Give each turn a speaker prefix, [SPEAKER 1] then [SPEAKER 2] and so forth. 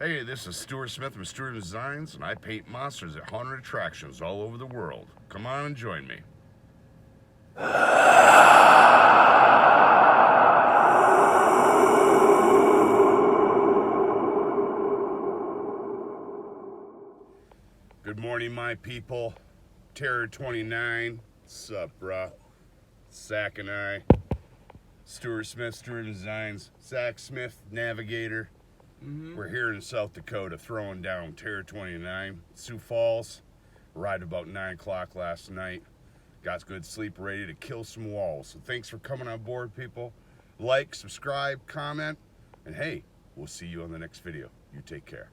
[SPEAKER 1] Hey, this is Stuart Smith from Stuart Designs, and I paint monsters at haunted attractions all over the world. Come on and join me. Good morning, my people. Terror 29. What's up, bruh? Zach and I. Stuart Smith, Stuart Designs. Zach Smith, Navigator. We're here in South Dakota throwing down Terror 29, Sioux Falls. Arrived about 9 o'clock last night. Got good sleep, ready to kill some walls. So thanks for coming on board, people. Like, subscribe, comment, and hey, we'll see you on the next video. You take care.